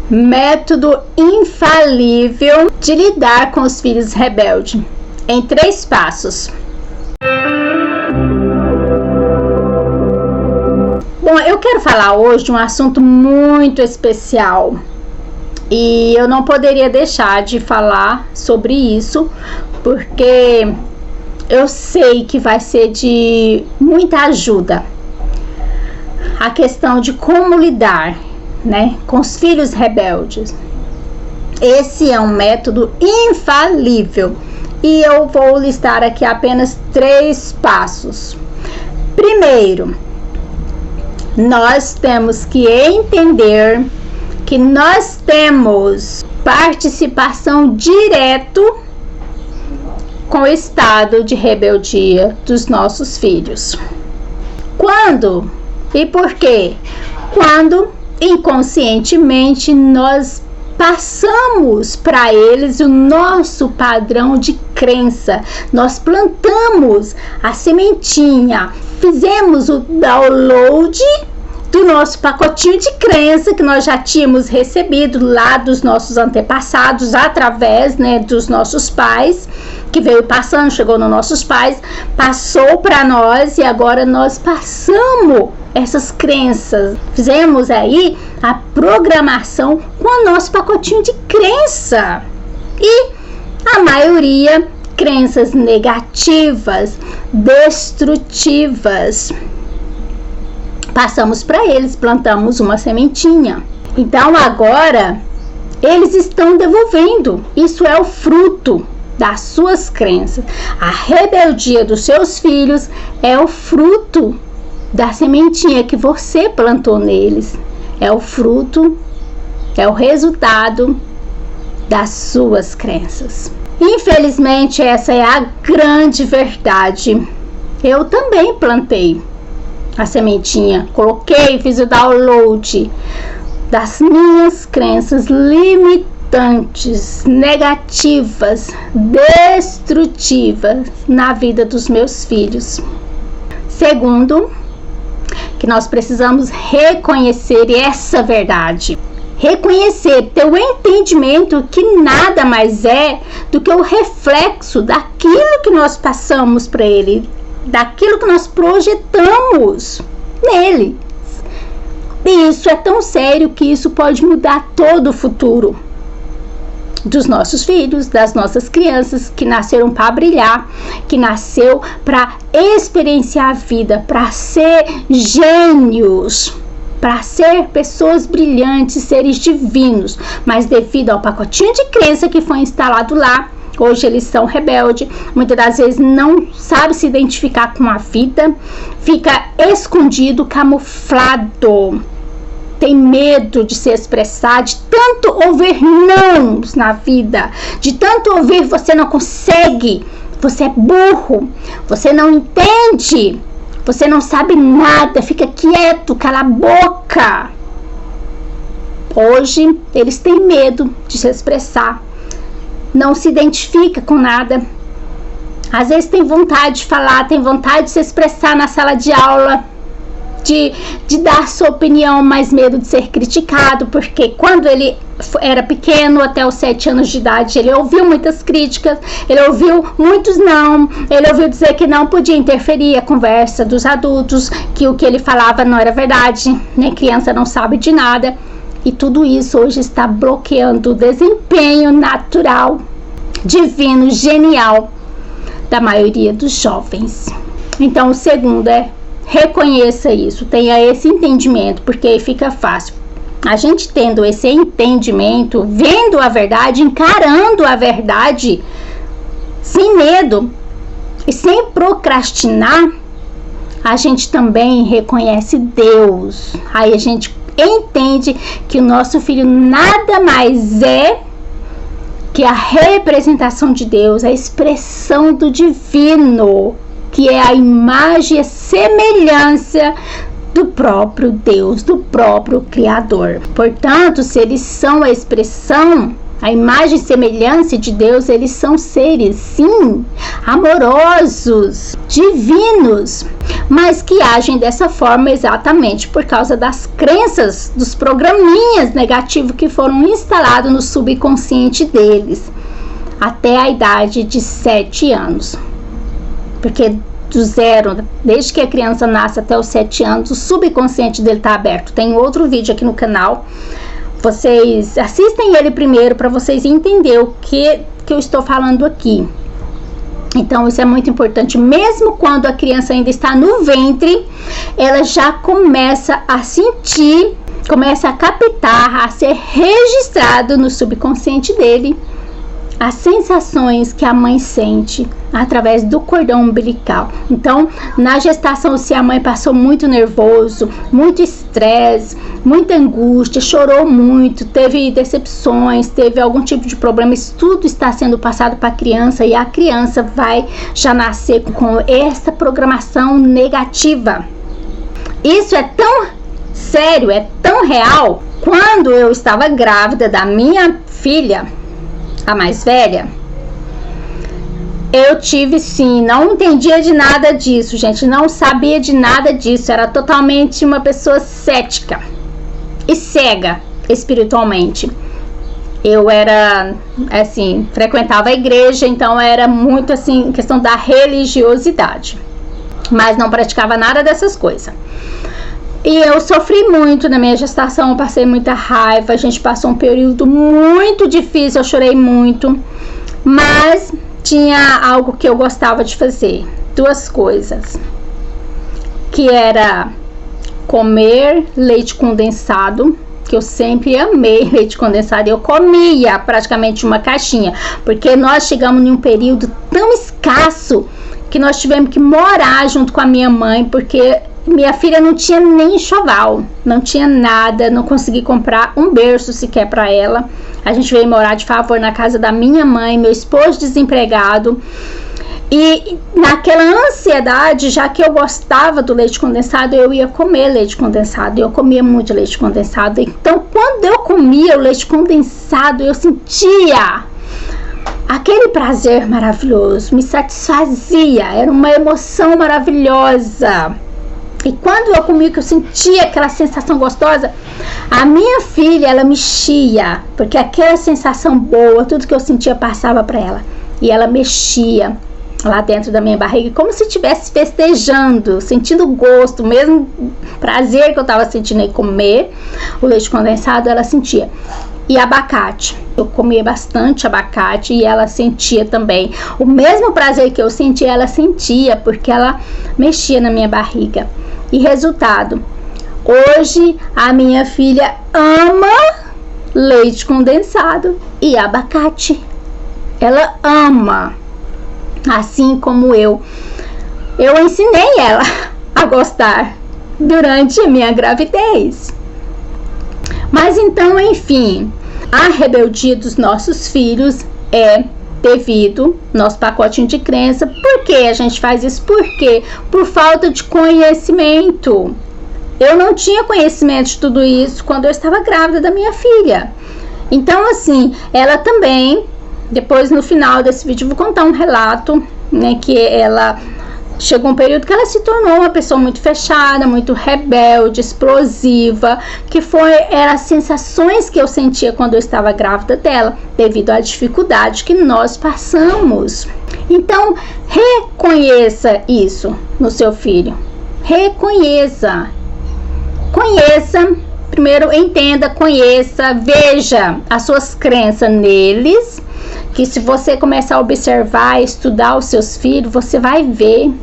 Método infalível de lidar com os filhos rebeldes, em 3 passos. Bom, eu quero falar hoje de um assunto muito especial e eu não poderia deixar de falar sobre isso, porque eu sei que vai ser de muita ajuda. A questão de como lidar, com os filhos rebeldes. Esse é um método infalível e eu vou listar aqui apenas 3 passos. Primeiro, nós temos que entender que nós temos participação direta com o estado de rebeldia dos nossos filhos. Quando e por quê? Quando inconscientemente nós passamos para eles o nosso padrão de crença, nós plantamos a sementinha, fizemos o download do nosso pacotinho de crença que nós já tínhamos recebido lá dos nossos antepassados, através dos nossos pais, que veio passando, chegou nos nossos pais, passou para nós e agora nós passamos essas crenças. Fizemos aí a programação com o nosso pacotinho de crença. E a maioria, crenças negativas, destrutivas. Passamos para eles, plantamos uma sementinha. Então agora eles estão devolvendo. Isso é o fruto das suas crenças. A rebeldia dos seus filhos é o fruto da sementinha que você plantou neles. É o fruto, é o resultado das suas crenças. Infelizmente, essa é a grande verdade. Eu também plantei a sementinha, coloquei, fiz o download das minhas crenças limitantes, negativas, destrutivas na vida dos meus filhos. Segundo, que nós precisamos reconhecer essa verdade. Reconhecer, ter o entendimento que nada mais é do que o reflexo daquilo que nós passamos para ele, daquilo que nós projetamos nele. E isso é tão sério que isso pode mudar todo o futuro dos nossos filhos, das nossas crianças que nasceram para brilhar, que nasceu para experienciar a vida, para ser gênios, para ser pessoas brilhantes, seres divinos, mas devido ao pacotinho de crença que foi instalado lá, hoje eles são rebeldes, muitas das vezes não sabe se identificar com a vida, fica escondido, camuflado, tem medo de se expressar, de tanto ouvir nãos na vida, de tanto ouvir você não consegue, você é burro, você não entende, você não sabe nada, fica quieto, cala a boca. Hoje eles têm medo de se expressar, não se identifica com nada, às vezes tem vontade de falar, tem vontade de se expressar na sala de aula, de dar sua opinião, mas medo de ser criticado, porque quando ele era pequeno, até os 7 anos de idade, ele ouviu muitas críticas, ele ouviu muitos não, ele ouviu dizer que não podia interferir a conversa dos adultos, que o que ele falava não era verdade, criança não sabe de nada, e tudo isso hoje está bloqueando o desempenho natural, divino, genial da maioria dos jovens. Então, o segundo é: reconheça isso, tenha esse entendimento, porque aí fica fácil. A gente tendo esse entendimento, vendo a verdade, encarando a verdade, sem medo e sem procrastinar, a gente também reconhece Deus. Aí a gente entende que o nosso filho nada mais é que a representação de Deus, a expressão do divino, que é a imagem e a semelhança do próprio Deus, do próprio Criador. Portanto, se eles são a expressão A imagem e semelhança de Deus, eles são seres, sim, amorosos, divinos, mas que agem dessa forma exatamente por causa das crenças, dos programinhas negativos que foram instalados no subconsciente deles, até a idade de 7 anos. Porque do zero, desde que a criança nasce até os 7 anos, o subconsciente dele está aberto. Tem outro vídeo aqui no canal. Vocês assistem ele primeiro para vocês entenderem o que eu estou falando aqui. Então isso é muito importante. Mesmo quando a criança ainda está no ventre, ela já começa a sentir, começa a captar, a ser registrado no subconsciente dele as sensações que a mãe sente através do cordão umbilical. Então, na gestação, se a mãe passou muito nervoso, muito estresse, muita angústia, chorou muito, teve decepções, teve algum tipo de problema, isso tudo está sendo passado para a criança, e a criança vai já nascer com essa programação negativa. Isso é tão sério, é tão real. Quando eu estava grávida da minha filha, a mais velha, eu tive sim, não entendia de nada disso, gente, não sabia de nada disso, era totalmente uma pessoa cética e cega espiritualmente. Eu era, assim, frequentava a igreja, então era muito assim, questão da religiosidade, mas não praticava nada dessas coisas. E eu sofri muito na minha gestação, passei muita raiva, a gente passou um período muito difícil, eu chorei muito, mas tinha algo que eu gostava de fazer, 2 coisas, que era comer leite condensado, que eu sempre amei leite condensado, eu comia praticamente uma caixinha, porque nós chegamos em um período tão escasso que nós tivemos que morar junto com a minha mãe, porque minha filha não tinha nem enxoval, não tinha nada, não consegui comprar um berço sequer para ela. A gente veio morar de favor na casa da minha mãe, meu esposo desempregado. E naquela ansiedade, já que eu gostava do leite condensado, eu ia comer leite condensado. Eu comia muito leite condensado. Então, quando eu comia o leite condensado, eu sentia aquele prazer maravilhoso, me satisfazia, era uma emoção maravilhosa. E quando eu comia, que eu sentia aquela sensação gostosa, a minha filha, ela mexia, porque aquela sensação boa, tudo que eu sentia passava para ela. E ela mexia lá dentro da minha barriga, como se estivesse festejando, sentindo gosto, o mesmo prazer que eu estava sentindo em comer o leite condensado, ela sentia. E abacate, eu comia bastante abacate e ela sentia também o mesmo prazer que eu sentia, ela sentia, porque ela mexia na minha barriga. E resultado, hoje a minha filha ama leite condensado e abacate, ela ama, assim como eu ensinei ela a gostar durante a minha gravidez. Mas então, enfim, a rebeldia dos nossos filhos é devido nosso pacotinho de crença. Por que a gente faz isso? Por quê? Por falta de conhecimento. Eu não tinha conhecimento de tudo isso quando eu estava grávida da minha filha. Então, assim, ela também, depois no final desse vídeo eu vou contar um relato, né, que ela chegou um período que ela se tornou uma pessoa muito fechada, muito rebelde, explosiva, que eram as sensações que eu sentia quando eu estava grávida dela, devido à dificuldade que nós passamos. Então, reconheça isso no seu filho. Reconheça. Conheça, primeiro entenda, conheça, veja as suas crenças neles, que se você começar a observar, estudar os seus filhos, você vai ver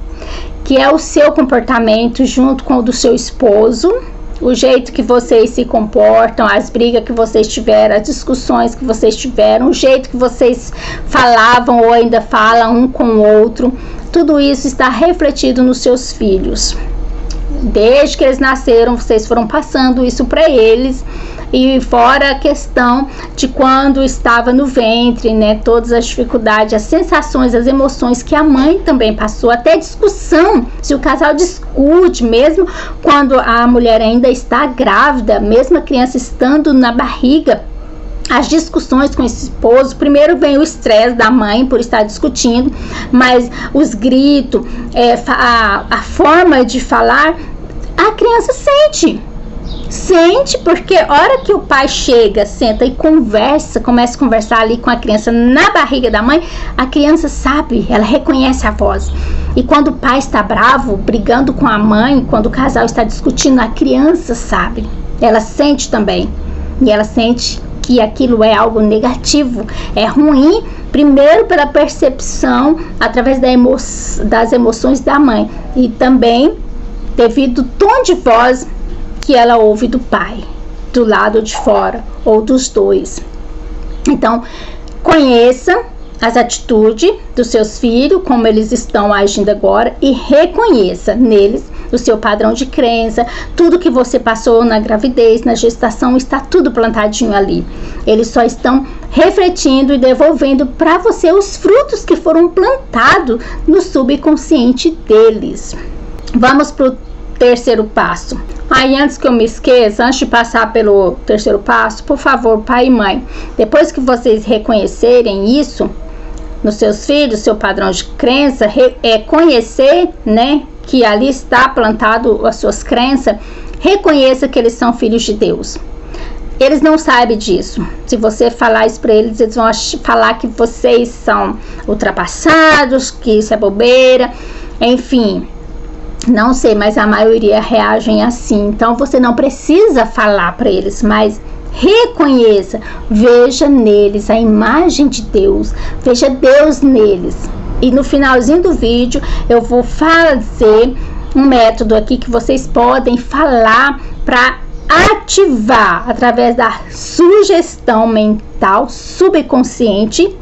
que é o seu comportamento junto com o do seu esposo, o jeito que vocês se comportam, as brigas que vocês tiveram, as discussões que vocês tiveram, o jeito que vocês falavam ou ainda falam um com o outro, tudo isso está refletido nos seus filhos. Desde que eles nasceram, vocês foram passando isso para eles. E fora a questão de quando estava no ventre, né, todas as dificuldades, as sensações, as emoções que a mãe também passou, até discussão, se o casal discute, mesmo quando a mulher ainda está grávida, mesmo a criança estando na barriga, as discussões com esse esposo. Primeiro vem o estresse da mãe por estar discutindo, mas os gritos, a forma de falar, a criança sente, porque a hora que o pai chega, senta e começa a conversar ali com a criança na barriga da mãe, a criança sabe, ela reconhece a voz. E quando o pai está bravo, brigando com a mãe, quando o casal está discutindo, a criança sabe, ela sente também, e ela sente que aquilo é algo negativo, é ruim, primeiro pela percepção através das emoções da mãe, e também devido ao tom de voz que ela ouve do pai, do lado de fora ou dos dois. Então, conheça as atitudes dos seus filhos, como eles estão agindo agora, e reconheça neles o seu padrão de crença, tudo que você passou na gravidez, na gestação, está tudo plantadinho ali. Eles só estão refletindo e devolvendo para você os frutos que foram plantados no subconsciente deles. Vamos para o terceiro passo. Aí, antes que eu me esqueça, antes de passar pelo terceiro passo, por favor, pai e mãe, depois que vocês reconhecerem isso nos seus filhos, seu padrão de crença, conhecer, né, que ali está plantado as suas crenças, reconheça que eles são filhos de Deus. Eles não sabem disso. Se você falar isso para eles, eles vão falar que vocês são ultrapassados, que isso é bobeira, enfim. Não sei, mas a maioria reagem assim. Então você não precisa falar para eles, mas reconheça, veja neles a imagem de Deus, veja Deus neles. E no finalzinho do vídeo eu vou fazer um método aqui que vocês podem falar para ativar através da sugestão mental subconsciente.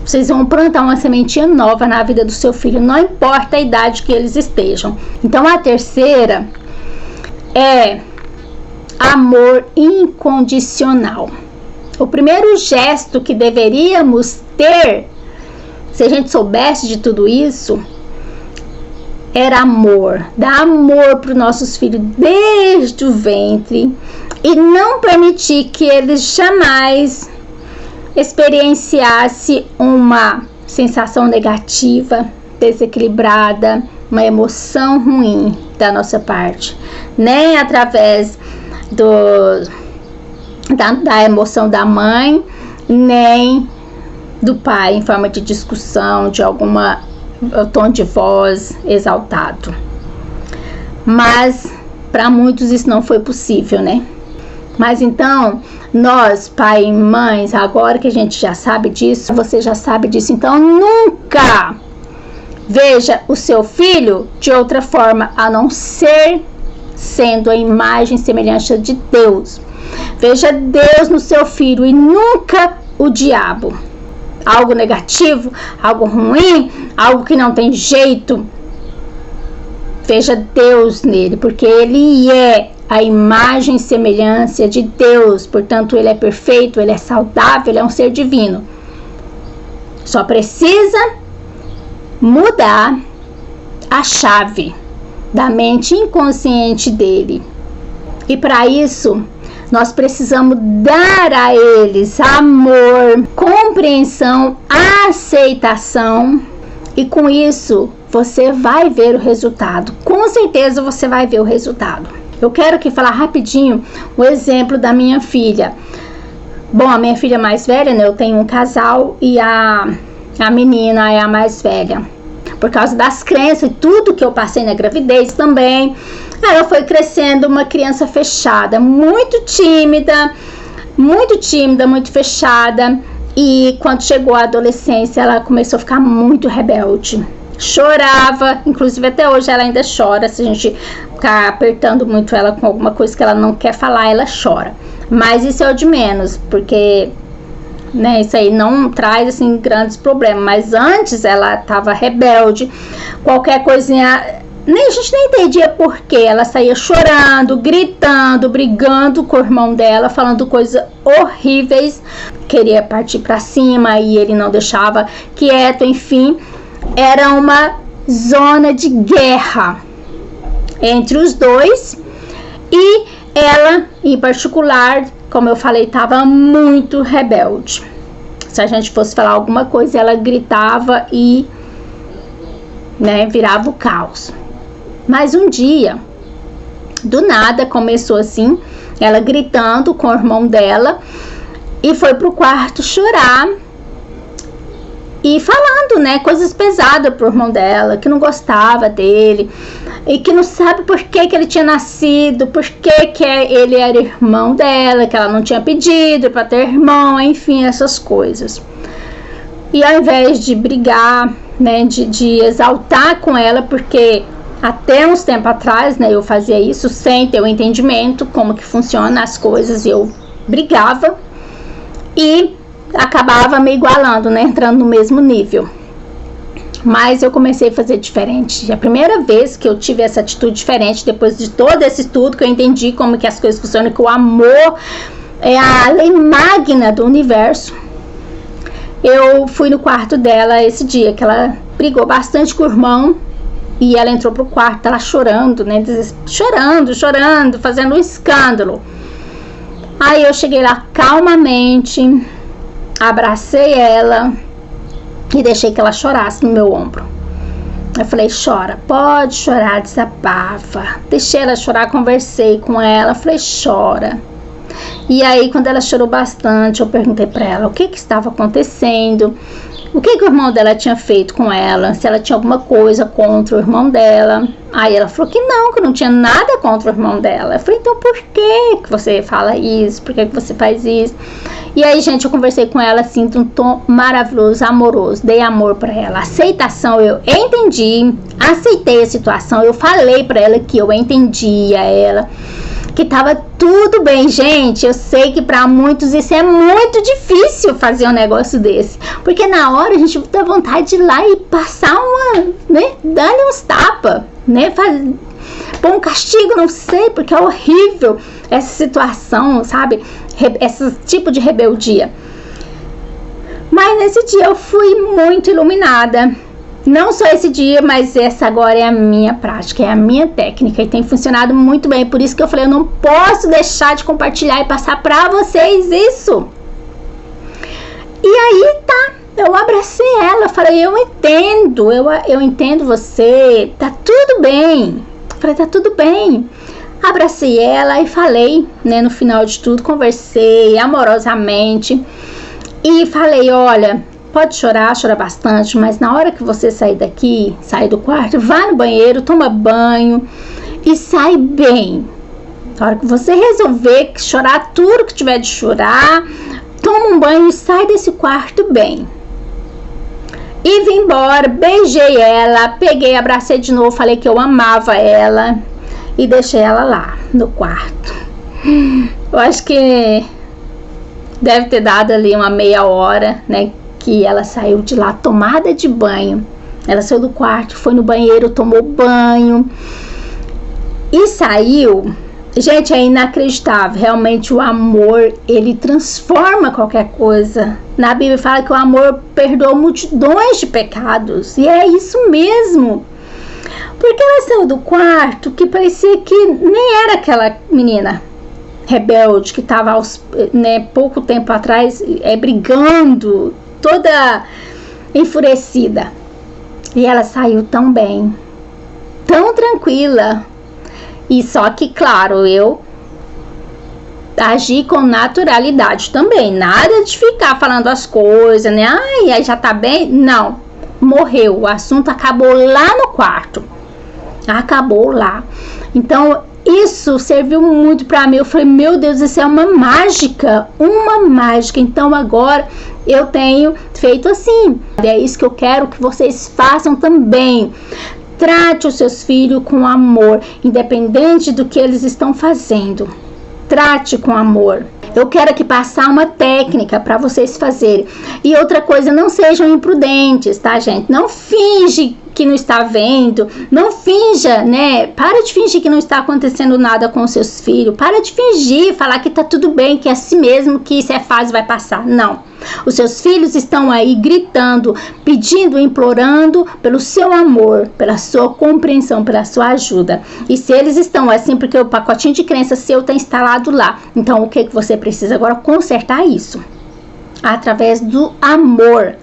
Vocês vão plantar uma sementinha nova na vida do seu filho, não importa a idade que eles estejam. Então, a terceira é amor incondicional. O primeiro gesto que deveríamos ter, se a gente soubesse de tudo isso, era amor. Dar amor para os nossos filhos desde o ventre e não permitir que eles jamais experienciasse uma sensação negativa, desequilibrada, uma emoção ruim da nossa parte, nem através da emoção da mãe, nem do pai, em forma de discussão, de alguma tom de voz exaltado. Mas para muitos isso não foi possível, né? Mas então, nós, pai e mães, agora que a gente já sabe disso, você já sabe disso, então nunca veja o seu filho de outra forma a não ser sendo a imagem e semelhança de Deus. Veja Deus no seu filho e nunca o diabo. Algo negativo, algo ruim, algo que não tem jeito. Veja Deus nele, porque ele é a imagem e semelhança de Deus, portanto ele é perfeito, ele é saudável, ele é um ser divino. Só precisa mudar a chave da mente inconsciente dele. E para isso, nós precisamos dar a eles amor, compreensão, aceitação, e com isso você vai ver o resultado. Com certeza você vai ver o resultado. Eu quero aqui falar rapidinho o exemplo da minha filha. Bom, a minha filha mais velha, né? Eu tenho um casal e a menina é a mais velha. Por causa das crenças e tudo que eu passei na gravidez também, ela foi crescendo uma criança fechada, muito tímida, muito fechada. E quando chegou a adolescência, ela começou a ficar muito rebelde. Chorava, inclusive até hoje ela ainda chora. Se a gente ficar apertando muito ela com alguma coisa que ela não quer falar, ela chora. Mas isso é o de menos, porque, né, isso aí não traz assim grandes problemas. Mas antes ela estava rebelde, qualquer coisinha, a gente nem entendia porquê. Ela saía chorando, gritando, brigando com o irmão dela, falando coisas horríveis, queria partir para cima e ele não deixava quieto, enfim. Era uma zona de guerra entre os dois, e ela, em particular, como eu falei, estava muito rebelde. Se a gente fosse falar alguma coisa, ela gritava e, né, virava o caos. Mas um dia, do nada, começou assim, ela gritando com o irmão dela e foi pro quarto chorar e falando, né, coisas pesadas pro irmão dela, que não gostava dele e que não sabe por que ele tinha nascido, por que ele era irmão dela, que ela não tinha pedido para ter irmão, enfim, essas coisas. E ao invés de brigar, né, de exaltar com ela, porque até uns tempos atrás, né, eu fazia isso sem ter o entendimento como que funciona as coisas, eu brigava e acabava me igualando, né, entrando no mesmo nível. Mas eu comecei a fazer diferente. A primeira vez que eu tive essa atitude diferente, depois de todo esse estudo, que eu entendi como que as coisas funcionam, que o amor é a lei magna do universo. Eu fui no quarto dela esse dia, que ela brigou bastante com o irmão, e ela entrou pro quarto, ela chorando, né, chorando, fazendo um escândalo. Aí eu cheguei lá calmamente, abracei ela e deixei que ela chorasse no meu ombro. Eu falei, chora, pode chorar, desabafa. Deixei ela chorar, conversei com ela, falei, chora. E aí, quando ela chorou bastante, eu perguntei pra ela o que estava acontecendo, o que o irmão dela tinha feito com ela, se ela tinha alguma coisa contra o irmão dela. Aí ela falou que não tinha nada contra o irmão dela. Eu falei, então por que você fala isso? Por que você faz isso? E aí, gente, eu conversei com ela assim, de um tom maravilhoso, amoroso, dei amor pra ela, aceitação, eu entendi, aceitei a situação, eu falei pra ela que eu entendia ela, que tava tudo bem. Gente, eu sei que para muitos isso é muito difícil fazer um negócio desse, porque na hora a gente dá vontade de ir lá e passar né, dar-lhe uns tapas, né, pôr um castigo, não sei, porque é horrível essa situação, sabe, esse tipo de rebeldia. Mas nesse dia eu fui muito iluminada. Não só esse dia, mas essa agora é a minha prática, é a minha técnica e tem funcionado muito bem. Por isso que eu falei, eu não posso deixar de compartilhar e passar pra vocês isso. E aí tá, eu abracei ela, falei, eu entendo você, tá tudo bem. Falei, tá tudo bem. Abracei ela e falei, né, no final de tudo, conversei amorosamente e falei, olha, pode chorar, chora bastante, mas na hora que você sair daqui, sair do quarto, vá no banheiro, toma banho e sai bem. Na hora que você resolver chorar tudo que tiver de chorar, toma um banho e sai desse quarto bem. E vim embora, beijei ela, peguei, abracei de novo, falei que eu amava ela e deixei ela lá no quarto. Eu acho que deve ter dado ali uma meia hora, né, que ela saiu de lá tomada de banho. Ela saiu do quarto, foi no banheiro, tomou banho e saiu. Gente, é inacreditável. Realmente o amor, ele transforma qualquer coisa. Na Bíblia fala que o amor perdoa multidões de pecados. E é isso mesmo. Porque ela saiu do quarto que parecia que nem era aquela menina rebelde que estava, né, pouco tempo atrás brigando, toda enfurecida. E ela saiu tão bem, tão tranquila. E só que, claro, eu agi com naturalidade também. Nada de ficar falando as coisas, né? Ai, aí já tá bem. Não, morreu. O assunto acabou lá no quarto. Acabou lá. Então, isso serviu muito pra mim. Eu falei, meu Deus, isso é uma mágica. Uma mágica. Então, agora eu tenho feito assim. É isso que eu quero que vocês façam também. Trate os seus filhos com amor, independente do que eles estão fazendo. Trate com amor. Eu quero aqui passar uma técnica para vocês fazerem. E outra coisa, não sejam imprudentes, tá, gente? Não finge que não está vendo, não finja, né? Para de fingir que não está acontecendo nada com os seus filhos, para de fingir, falar que tá tudo bem, que é assim mesmo, que isso é fase, vai passar. Não. Os seus filhos estão aí gritando, pedindo, implorando pelo seu amor, pela sua compreensão, pela sua ajuda. E se eles estão assim, porque o pacotinho de crença seu está instalado lá, então o que você precisa agora? Consertar isso. Através do amor.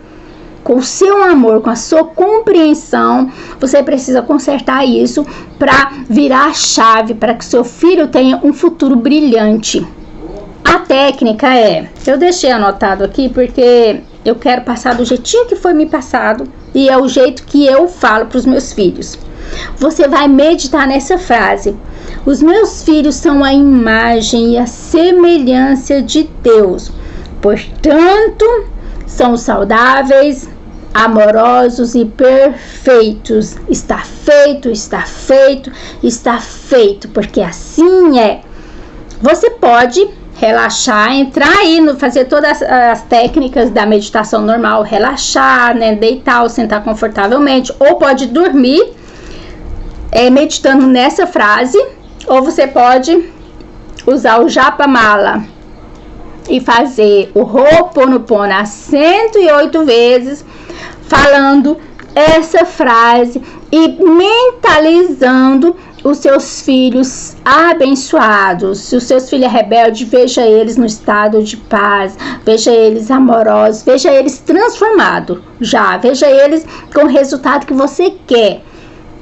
Com o seu amor, com a sua compreensão, você precisa consertar isso para virar a chave, para que seu filho tenha um futuro brilhante. A técnica eu deixei anotado aqui porque eu quero passar do jeitinho que foi me passado e é o jeito que eu falo para os meus filhos. Você vai meditar nessa frase: os meus filhos são a imagem e a semelhança de Deus, portanto, são saudáveis, amorosos e perfeitos. Está feito, está feito, está feito, porque assim é. Você pode relaxar, entrar aí, fazer todas as técnicas da meditação normal, relaxar, né, deitar ou sentar confortavelmente, ou pode dormir meditando nessa frase, ou você pode usar o Japamala e fazer o Ho'oponopono 108 vezes, falando essa frase e mentalizando os seus filhos abençoados. Se os seus filhos rebeldes, veja eles no estado de paz, veja eles amorosos, veja eles transformados já, veja eles com o resultado que você quer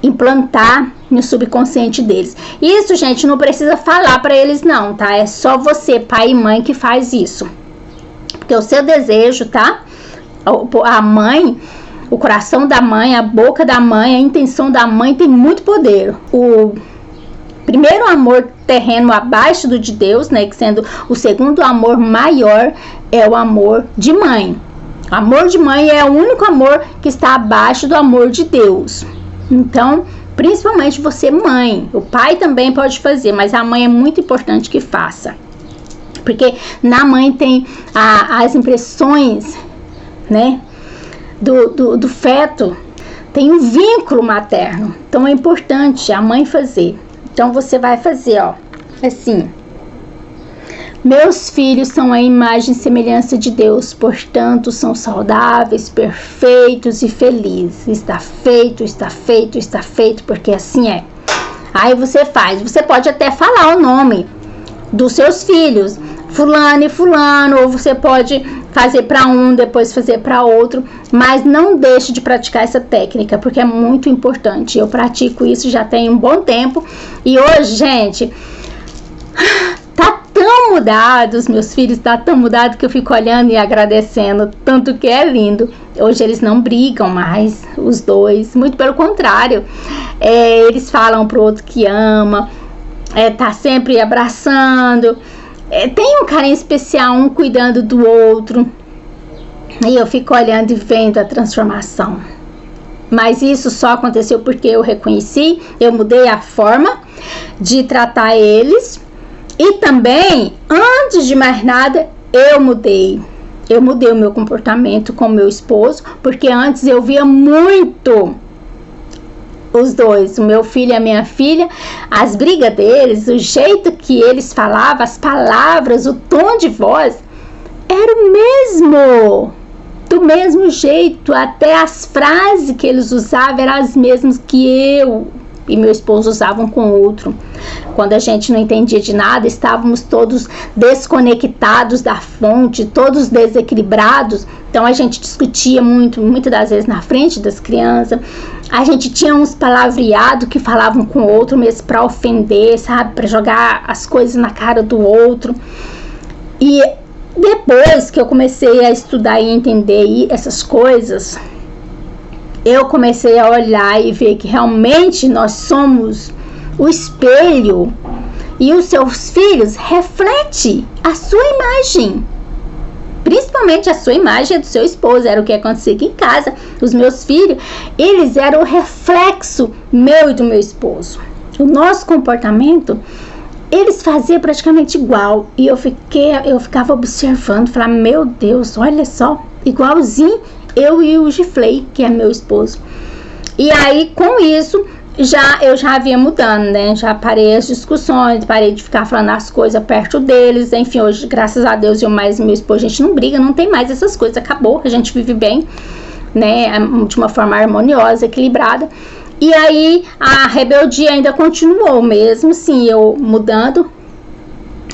implantar no subconsciente deles. Isso, gente, não precisa falar para eles não, tá? É só você, pai e mãe, que faz isso. Porque o seu desejo, tá? A mãe, o coração da mãe, a boca da mãe, a intenção da mãe tem muito poder. O primeiro amor terreno abaixo do de Deus, né, que sendo o segundo amor maior, é o amor de mãe. O amor de mãe é o único amor que está abaixo do amor de Deus. Então, principalmente você, mãe. O pai também pode fazer, mas a mãe é muito importante que faça. Porque na mãe tem as impressões, né, do feto, tem um vínculo materno. Então é importante a mãe fazer. Então você vai fazer, ó, assim: meus filhos são a imagem e semelhança de Deus, portanto são saudáveis, perfeitos e felizes. Está feito, está feito, está feito, porque assim é. Aí você faz, você pode até falar o nome dos seus filhos, fulano e fulano, ou você pode fazer para um, depois fazer para outro, mas não deixe de praticar essa técnica, porque é muito importante. Eu pratico isso já tem um bom tempo, e hoje, gente, tá tão mudado, os meus filhos tá tão mudado que eu fico olhando e agradecendo, tanto que é lindo. Hoje eles não brigam mais, os dois, muito pelo contrário, eles falam pro outro que ama, tá sempre abraçando, tem um carinho especial, um cuidando do outro, e eu fico olhando e vendo a transformação. Mas isso só aconteceu porque eu reconheci, eu mudei a forma de tratar eles, e também, antes de mais nada, eu mudei o meu comportamento com o meu esposo, porque antes eu via muito os dois, o meu filho e a minha filha, as brigas deles, o jeito que eles falavam, as palavras, o tom de voz, era o mesmo, do mesmo jeito, até as frases que eles usavam eram as mesmas que eu e meu esposo usavam com o outro. Quando a gente não entendia de nada, estávamos todos desconectados da fonte, todos desequilibrados. Então a gente discutia muitas das vezes na frente das crianças. A gente tinha uns palavreados que falavam com o outro mesmo para ofender, sabe? Para jogar as coisas na cara do outro. E depois que eu comecei a estudar e entender essas coisas, eu comecei a olhar e ver que realmente nós somos o espelho, e os seus filhos refletem a sua imagem, principalmente a sua imagem do seu esposo. Era o que acontecia aqui em casa. Os meus filhos, eles eram o reflexo meu e do meu esposo. O nosso comportamento, eles faziam praticamente igual, e eu ficava observando, falava, meu Deus, olha só, igualzinho eu e o Gifley, que é meu esposo. E aí, com isso, eu já havia mudando, né? Já parei as discussões, parei de ficar falando as coisas perto deles. Enfim, hoje, graças a Deus, eu mais e meu esposo, a gente não briga, não tem mais essas coisas, acabou, a gente vive bem, né? De uma forma harmoniosa, equilibrada. E aí, a rebeldia ainda continuou mesmo, sim, eu mudando.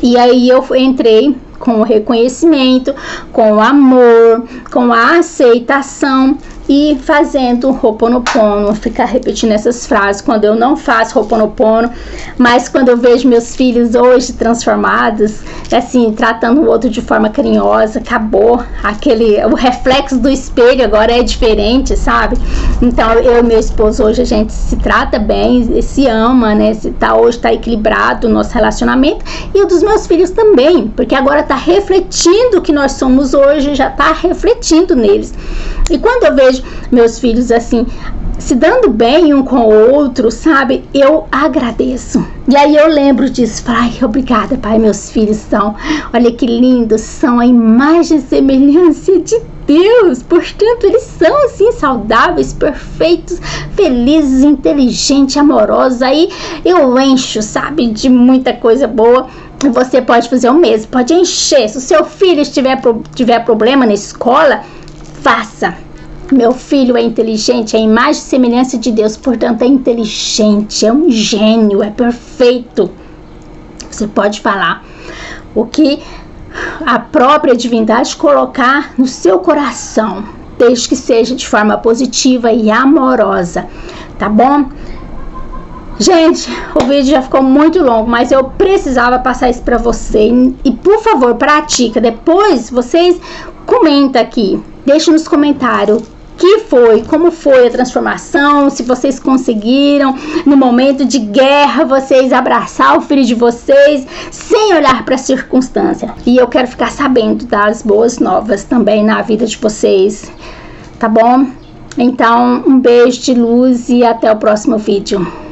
E aí, eu entrei com o reconhecimento, com o amor, com a aceitação e fazendo Ho'oponopono, ficar repetindo essas frases. Quando eu não faço Ho'oponopono, mas quando eu vejo meus filhos hoje transformados, assim, tratando o outro de forma carinhosa, acabou o reflexo do espelho agora é diferente, sabe? Então eu e meu esposo hoje a gente se trata bem, se ama, né? Hoje tá equilibrado o nosso relacionamento, e o dos meus filhos também, porque agora tá refletindo o que nós somos hoje, já tá refletindo neles. E quando eu vejo meus filhos assim, se dando bem um com o outro, sabe, eu agradeço. E aí eu lembro disso, ai, obrigada, pai, meus filhos são, olha que lindos, são a imagem e semelhança de Deus, portanto eles são assim, saudáveis, perfeitos, felizes, inteligentes, amorosos. Aí eu encho, sabe, de muita coisa boa. Você pode fazer o mesmo, pode encher. Se o seu filho tiver problema na escola, faça. Meu filho é inteligente, é a imagem e semelhança de Deus, portanto é inteligente, é um gênio, é perfeito. Você pode falar o que a própria divindade colocar no seu coração, desde que seja de forma positiva e amorosa, tá bom? Gente, o vídeo já ficou muito longo, mas eu precisava passar isso pra você. E por favor, pratica. Depois vocês comentam aqui, deixa nos comentários como foi a transformação, se vocês conseguiram no momento de guerra vocês abraçar o filho de vocês sem olhar para a circunstância. E eu quero ficar sabendo das boas novas também na vida de vocês, tá bom? Então, um beijo de luz e até o próximo vídeo.